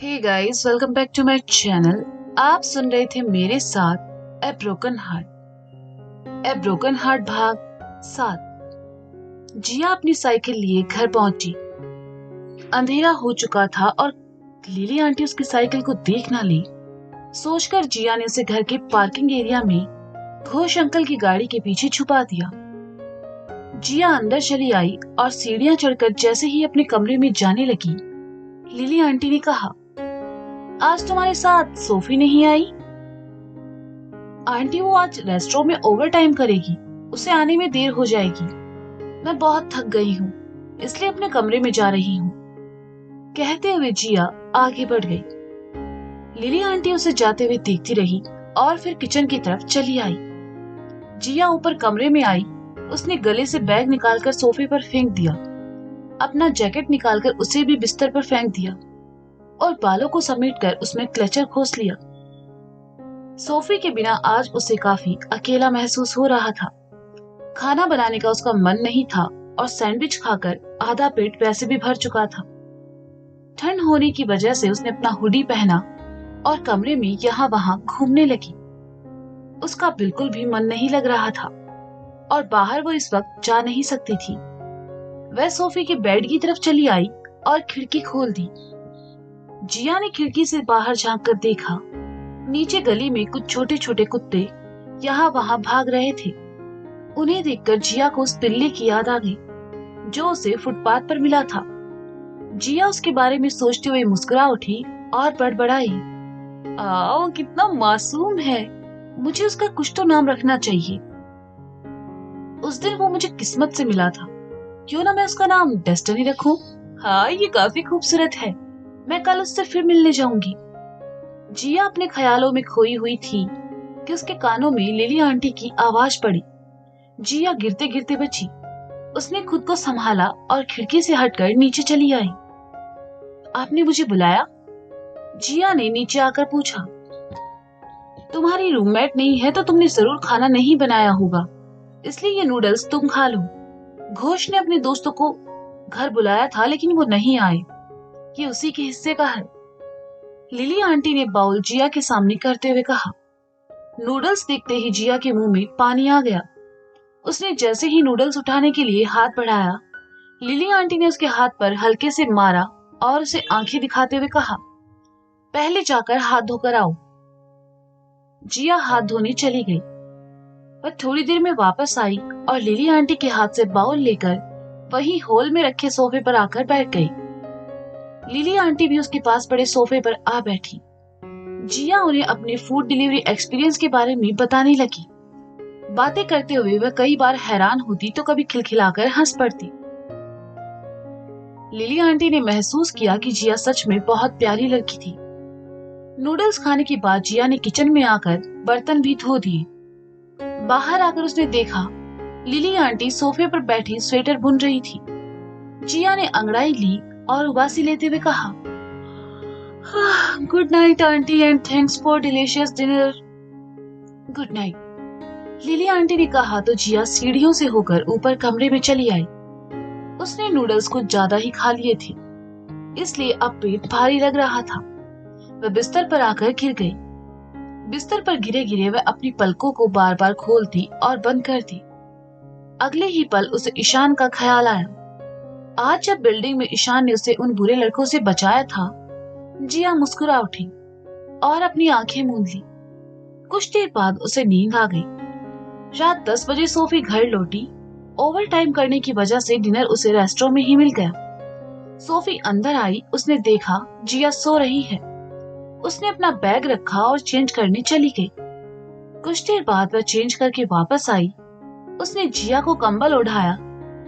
Hey guys, welcome back to my channel. आप सुन रहे थे मेरे साथ a broken heart. A broken heart भाग 7। जिया अपनी साइकिल लिए घर पहुंची। अंधेरा हो चुका था और लिली आंटी उसकी साइकिल को देख ना ली सोचकर जिया ने उसे घर के पार्किंग एरिया में घोष अंकल की गाड़ी के पीछे छुपा दिया। जिया अंदर चली आई और सीढ़ियां चढ़कर जैसे ही अपने कमरे में जाने लगी, लिली आंटी ने कहा, आज तुम्हारे साथ सोफी नहीं आई? आंटी, वो आज रेस्टोरेंट में ओवर टाइम करेगी, उसे आने में देर हो जाएगी। मैं बहुत थक गई हूँ, इसलिए अपने कमरे में जा रही हूँ। कहते हुए जिया आगे बढ़ गई। लिली आंटी उसे जाते हुए देखती रही और फिर किचन की तरफ चली आई। जिया ऊपर कमरे में आई। उसने गले से बैग निकालकर सोफे पर फेंक दिया, अपना जैकेट निकालकर उसे भी बिस्तर पर फेंक दिया और बालों को समेटकर उसमें क्लचर खोस लिया। सोफी के बिना आज उसे काफी अकेला महसूस हो रहा था। खाना बनाने का उसका मन नहीं था और सैंडविच खाकर आधा पेट वैसे भी भर चुका था। ठंड होने की वजह से उसने अपना हुडी पहना और कमरे में यहाँ वहां घूमने लगी। उसका बिल्कुल भी मन नहीं लग रहा था और बाहर वो इस वक्त जा नहीं सकती थी। वह सोफी के बेड की तरफ चली आई और खिड़की खोल दी। जिया ने खिड़की से बाहर झांककर देखा। नीचे गली में कुछ छोटे छोटे कुत्ते यहाँ वहां भाग रहे थे। उन्हें देखकर जिया को उस पिल्ले की याद आ गई जो उसे फुटपाथ पर मिला था। जिया उसके बारे में सोचते हुए मुस्कुरा उठी और बड़बड़ाई, आओ, कितना मासूम है, मुझे उसका कुछ तो नाम रखना चाहिए। उस दिन वो मुझे किस्मत से मिला था, क्यों ना मैं उसका नाम डेस्टिनी रखूं। हाँ, ये काफी खूबसूरत है, मैं कल उससे फिर मिलने जाऊंगी। जिया अपने ख्यालों में खोई हुई थी कि उसके कानों में लिली आंटी की आवाज पड़ी। जिया गिरते गिरते बची। उसने खुद को संभाला और खिड़की से हटकर नीचे चली आई। आपने मुझे बुलाया? जिया ने नीचे आकर पूछा। तुम्हारी रूममेट नहीं है तो तुमने जरूर खाना नहीं बनाया होगा, इसलिए ये नूडल्स तुम खा लो। घोष ने अपने दोस्तों को घर बुलाया था लेकिन वो नहीं आए, ये उसी के हिस्से का है। लिली आंटी ने बाउल जिया के सामने करते हुए कहा। नूडल्स देखते ही जिया के मुंह में पानी आ गया। उसने जैसे ही नूडल्स उठाने के लिए हाथ बढ़ाया, लिली आंटी ने उसके हाथ पर हल्के से मारा और उसे आंखें दिखाते हुए कहा, पहले जाकर हाथ धोकर आओ। जिया हाथ धोने चली गई। वह थोड़ी देर में वापस आई और लिली आंटी के हाथ से बाउल लेकर वही हॉल में रखे सोफे पर आकर बैठ गई। लिली आंटी भी उसके पास पड़े सोफे पर आ बैठी। जिया उन्हें अपने फूड डिलीवरी एक्सपीरियंस के बारे में बताने लगी। बातें करते हुए वह कई बार हैरान होती तो कभी खिलखिलाकर हंस पड़ती। लिली आंटी ने महसूस किया कि जिया सच में बहुत प्यारी लड़की थी। नूडल्स खाने के बाद जिया ने किचन में आकर बर्तन भी धो दिए। बाहर आकर उसने देखा लिली आंटी सोफे पर बैठी स्वेटर बुन रही थी। जिया ने अंगड़ाई ली और उबासी लेते हुए कहा, good night aunty and thanks for delicious dinner. Good night, lily aunty ने कहा तो जिया सीढ़ियों से होकर ऊपर कमरे में चली आई। उसने नूडल्स कुछ ज्यादा ही खा लिए थे, इसलिए अब पेट भारी लग रहा था। वह बिस्तर पर आकर गिर गई। बिस्तर पर गिरे गिरे वह अपनी पलकों को बार बार खोलती और बंद करती। अगले ही पल उसे ईशान का ख्याल आया। आज जब बिल्डिंग में ईशान ने उसे उन बुरे लड़कों से बचाया था, जिया मुस्कुरा उठी और अपनी आंखें मूंद ली। कुछ देर बाद उसे नींद आ गई। रात 10 बजे सोफी घर लौटी। ओवर टाइम करने की वजह से डिनर उसे रेस्टोरेंट में ही मिल गया। सोफी अंदर आई। उसने देखा जिया सो रही है। उसने अपना बैग रखा और चेंज करने चली गई। कुछ देर बाद वह चेंज करके वापस आई। उसने जिया को कंबल ओढ़ाया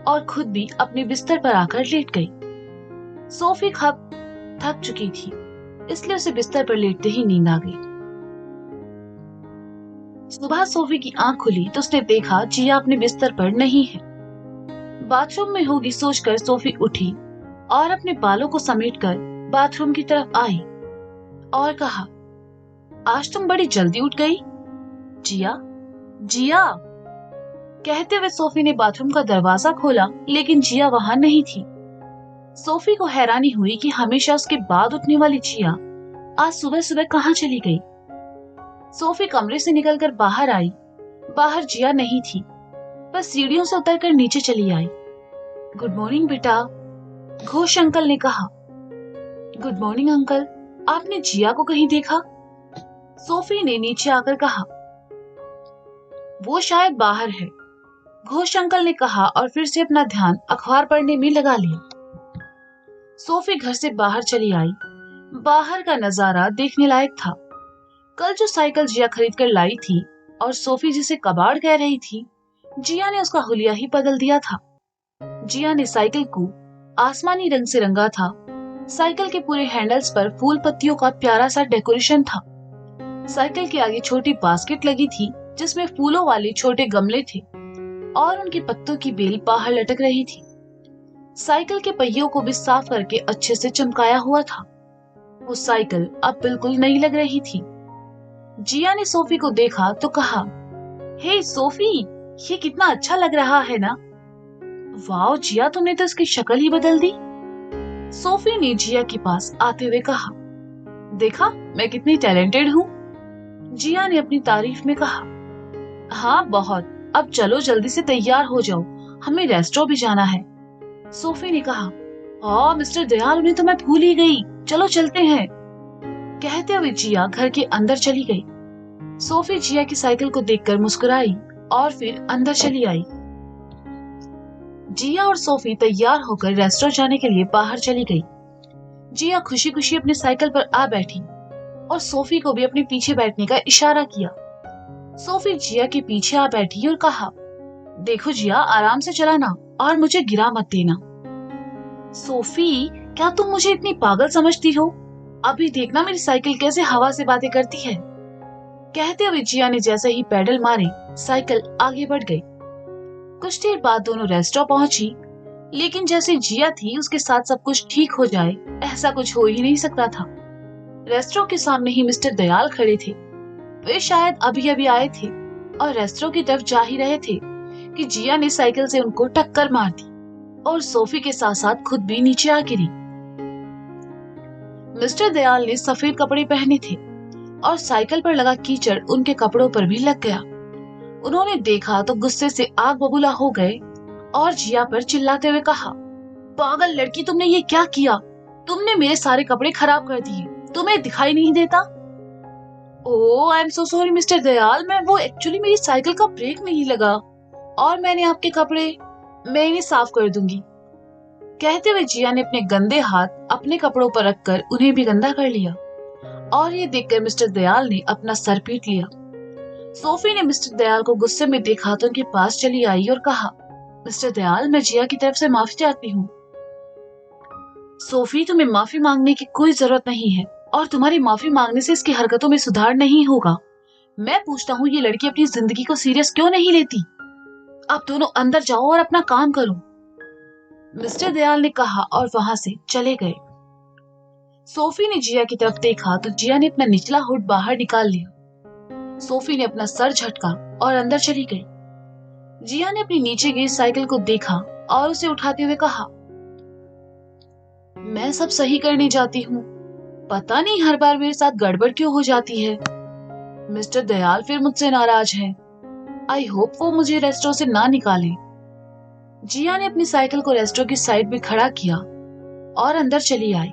और खुद भी अपने बिस्तर पर आकर लेट गई। सोफी थक चुकी थी, इसलिए उसे बिस्तर पर लेटते ही नींद आ गई। सुबह सोफी की आंख खुली तो उसने देखा जिया अपने बिस्तर पर नहीं है। बाथरूम में होगी सोचकर सोफी उठी और अपने बालों को समेटकर बाथरूम की तरफ आई और कहा, आज तुम बड़ी जल्दी उठ गई। जिया, जिया, कहते हुए सोफी ने बाथरूम का दरवाजा खोला, लेकिन जिया वहां नहीं थी। सोफी को हैरानी हुई कि हमेशा उसके बाद उठने वाली जिया आज सुबह सुबह कहाँ चली गई? सोफी कमरे से निकलकर बाहर आई। बाहर जिया नहीं थी, बस सीढ़ियों से उतरकर नीचे चली आई। गुड मॉर्निंग बेटा, घोष अंकल ने कहा। गुड मॉर्निंग अंकल, आपने जिया को कहीं देखा? सोफी ने नीचे आकर कहा। वो शायद बाहर है, घोष अंकल ने कहा और फिर से अपना ध्यान अखबार पढ़ने में लगा लिया। सोफी घर से बाहर चली आई। बाहर का नजारा देखने लायक था। कल जो साइकिल जिया खरीद कर लाई थी और सोफी जिसे कबाड़ कह रही थी, जिया ने उसका हुलिया ही बदल दिया था। जिया ने साइकिल को आसमानी रंग से रंगा था। साइकिल के पूरे हैंडल्स पर फूल पत्तियों का प्यारा सा डेकोरेशन था। साइकिल के आगे छोटी बास्केट लगी थी जिसमें फूलों वाले छोटे गमले थे और उनके पत्तों की बेल बाहर लटक रही थी। साइकिल के पहियों को भी साफ करके अच्छे से चमकाया हुआ था। वो साइकिल अब बिल्कुल नई लग रही थी। जिया ने सोफी को देखा तो कहा, हे सोफी, ये कितना अच्छा लग रहा है ना? वाह जिया, तुमने तो इसकी शक्ल ही बदल दी। सोफी ने जिया के पास आते हुए कहा, देखा मैं कितनी टैलेंटेड हूँ? जिया ने अपनी तारीफ में कहा, हाँ बहुत। अब चलो जल्दी से तैयार हो जाओ, हमें रेस्टोरेंट भी जाना है। सोफी ने कहा, हाँ मिस्टर दयाल, उन्हें तो मैं भूल ही गई, चलो चलते हैं। कहते हुए जिया घर के अंदर चली गई। सोफी जिया की साइकिल को देखकर मुस्कुराई और फिर अंदर चली आई। जिया और सोफी तैयार होकर रेस्टोरेंट जाने के लिए बाहर चली गई। जिया खुशी खुशी अपनी साइकिल पर आ बैठी और सोफी को भी अपने पीछे बैठने का इशारा किया। सोफी जिया के पीछे आ बैठी और कहा, देखो जिया, आराम से चलाना और मुझे गिरा मत देना। सोफी, क्या तुम मुझे इतनी पागल समझती हो? अभी देखना मेरी साइकिल कैसे हवा से बातें करती है। कहते हुए जिया ने जैसे ही पेडल मारे, साइकिल आगे बढ़ गई। कुछ देर बाद दोनों रेस्टोरेंट पहुंची, लेकिन जैसे जिया थी उसके साथ सब कुछ ठीक हो जाए, ऐसा कुछ हो ही नहीं सकता था। रेस्टोरेंट के सामने ही मिस्टर दयाल खड़े थे। वे शायद अभी अभी आए थे और रेस्टोरेंट की तरफ जा ही रहे थे कि जिया ने साइकिल से उनको टक्कर मार दी और सोफी के साथ साथ खुद भी नीचे आ गिरी। मिस्टर दयाल ने सफेद कपड़े पहने थे और साइकिल पर लगा कीचड़ उनके कपड़ों पर भी लग गया। उन्होंने देखा तो गुस्से से आग बबूला हो गए और जिया पर चिल्लाते हुए कहा, पागल लड़की, तुमने ये क्या किया? तुमने मेरे सारे कपड़े खराब कर दिए, तुम्हें दिखाई नहीं देता? Oh I am so sorry mister Dayal, वो एक्चुअली मेरी साइकिल का ब्रेक नहीं लगा और मैंने आपके कपड़े, मैं इन्हें साफ कर दूंगी। कहते हुए जिया ने अपने गंदे हाथ अपने कपड़ों पर रखकर उन्हें भी गंदा कर लिया और ये देखकर मिस्टर दयाल ने अपना सर पीट लिया। सोफी ने मिस्टर दयाल को गुस्से में देखा तो उनके पास चली आई और कहा, मिस्टर दयाल, मैं जिया की तरफ से माफी चाहती हूँ। सोफी, तुम्हें माफी मांगने की कोई जरूरत नहीं है और तुम्हारी माफी मांगने से इसकी हरकतों में सुधार नहीं होगा। मैं पूछता हूँ, ये लड़की अपनी जिंदगी को सीरियस क्यों नहीं लेती? अब दोनों अंदर जाओ और अपना काम करो, मिस्टर दयाल ने कहा और वहां से चले गए। सोफी ने जिया की तरफ देखा तो जिया ने अपना निचला हुड बाहर निकाल लिया। सोफी ने अपना सर झटका और अंदर चली गई। जिया ने अपनी नीचे गिरी साइकिल को देखा और उसे उठाते हुए कहा, मैं सब सही करने जाती हूँ, पता नहीं हर बार मेरे साथ गड़बड़ क्यों हो जाती है। मिस्टर दयाल फिर मुझसे नाराज हैं। आई होप वो मुझे रेस्टोरेंट से ना निकाले। जिया ने अपनी साइकिल को रेस्टोरेंट की साइड में खड़ा किया और अंदर चली आई।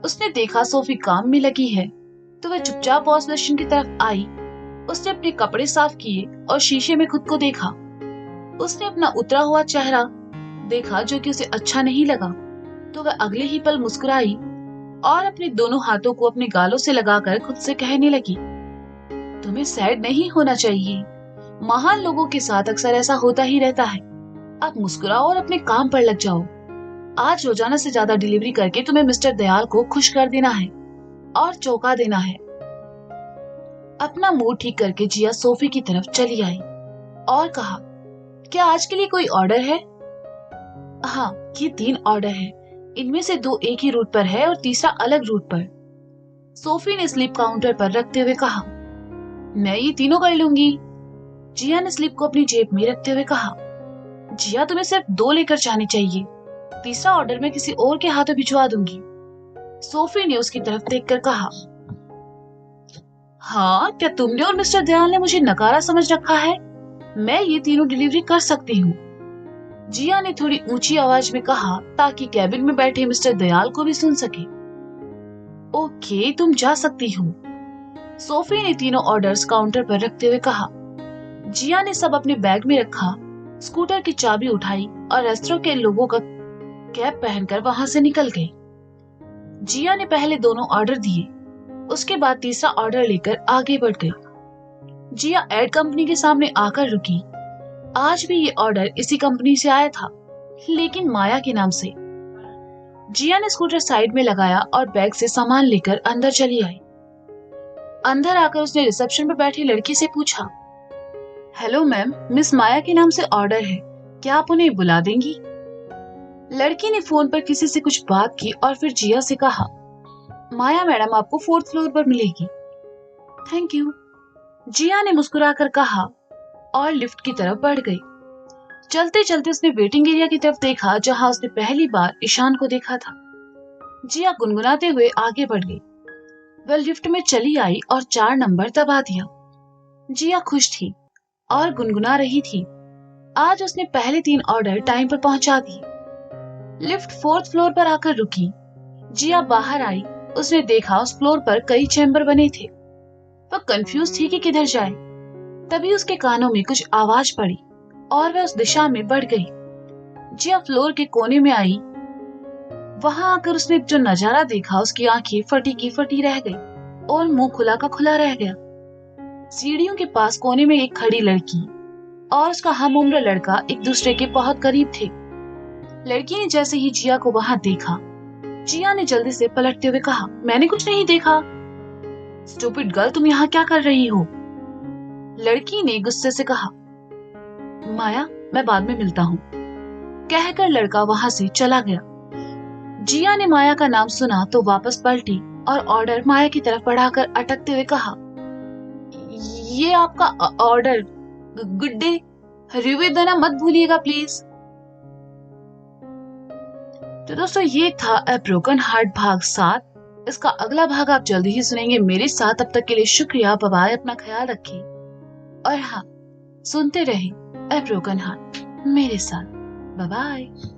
उसने देखा सोफी काम में लगी है तो वह चुपचाप वॉश बेसिन की तरफ आई। उसने अपने कपड़े साफ किए और शीशे में खुद को देखा। उसने अपना उतरा हुआ चेहरा देखा जो कि उसे अच्छा नहीं लगा तो वह अगले ही पल मुस्कुराई और अपने दोनों हाथों को अपने गालों से लगाकर खुद से कहने लगी, तुम्हें सैड नहीं होना चाहिए, महान लोगों के साथ अक्सर ऐसा होता ही रहता है। अब मुस्कुराओ और अपने काम पर लग जाओ। आज रोजाना से ज्यादा डिलीवरी करके तुम्हें मिस्टर दयाल को खुश कर देना है और चौंका देना है। अपना मूड ठीक करके जिया सोफी की तरफ चली आई और कहा, क्या आज के लिए कोई ऑर्डर है? हाँ, ये 3 ऑर्डर है, इनमें से 2 एक ही रूट पर है और तीसरा अलग रूट पर। सोफी ने स्लिप काउंटर पर रखते हुए कहा, मैं ये तीनों कर लूंगी। जिया ने स्लिप को अपनी जेब में रखते हुए कहा, जिया तुम्हें सिर्फ 2 लेकर जाने चाहिए, तीसरा ऑर्डर मैं किसी और के हाथों भिजवा दूंगी। सोफी ने उसकी तरफ देखकर कहा, हाँ, क्या तुमने और मिस्टर दयाल ने मुझे नकारा समझ रखा है? मैं ये तीनों डिलीवरी कर सकती हूँ। जिया ने थोड़ी ऊंची आवाज में कहा ताकि कैबिन में बैठे मिस्टर दयाल को भी सुन सके। ओके, तुम जा सकती हो। सोफी ने तीनों ऑर्डर्स काउंटर पर रखते हुए कहा। जिया ने सब अपने बैग में रखा, स्कूटर की चाबी उठाई और रेस्टोरेंट के लोगों का कैप पहनकर वहां से निकल गई। जिया ने पहले दोनों ऑर्डर दिए, उसके बाद तीसरा ऑर्डर लेकर आगे बढ़ गई। जिया एड कंपनी के सामने आकर रुकी। आज भी ये ऑर्डर इसी कंपनी से आया था, लेकिन माया के नाम से। जिया ने स्कूटर साइड में लगाया और बैग से सामान लेकर अंदर चली आई। अंदर आकर उसने रिसेप्शन पर बैठी लड़की से पूछा, हेलो मैम, मिस माया के नाम से ऑर्डर है, क्या आप उन्हें बुला देंगी? लड़की ने फोन पर किसी से कुछ बात की और फिर जिया से कहा, माया मैडम आपको 4th फ्लोर पर मिलेगी। थैंक यू, जिया ने मुस्कुराकर कहा और लिफ्ट की तरफ बढ़ गई। चलते चलते उसने वेटिंग एरिया की तरफ देखा जहां उसने पहली बार ईशान को देखा था। जिया गुनगुनाते हुए आगे बढ़ गई। वह लिफ्ट में चली आई और 4 नंबर दबा दिया। जिया खुश थी और गुनगुना रही थी। आज उसने पहले 3 ऑर्डर टाइम पर पहुंचा दिए। लिफ्ट 4th फ्लोर पर आकर रुकी। जिया बाहर आई। उसने देखा उस फ्लोर पर कई चैम्बर बने थे। वह कंफ्यूज थी कि किधर जाए। तभी उसके कानों में कुछ आवाज पड़ी और वह उस दिशा में बढ़ गई। जिया फ्लोर के कोने में आई। वहां आकर उसने जो नजारा देखा, उसकी आंखें फटी की फटी रह गई और मुंह खुला का खुला रह गया। सीढ़ियों के पास कोने में एक खड़ी लड़की और उसका हम उम्र लड़का एक दूसरे के बहुत करीब थे। लड़की ने जैसे ही जिया को वहां देखा, जिया ने जल्दी से पलटते हुए कहा, मैंने कुछ नहीं देखा। स्टूपिड गर्ल, तुम यहाँ क्या कर रही हो? लड़की ने गुस्से से कहा। माया, मैं बाद में मिलता हूँ, कहकर लड़का वहां से चला गया। जिया ने माया का नाम सुना तो वापस पलटी और ऑर्डर माया की तरफ बढ़ाकर अटकते हुए कहा, ये आपका ऑर्डर, गुड डे, रिव्यू देना मत भूलिएगा प्लीज। तो दोस्तों, ये था अ ब्रोकन हार्ट भाग 7। इसका अगला भाग आप जल्दी ही सुनेंगे मेरे साथ। तब तक के लिए शुक्रिया, बाय बाय, अपना ख्याल रखिए और हाँ, सुनते रहे अ ब्रोकन हार्ट मेरे साथ। Bye bye.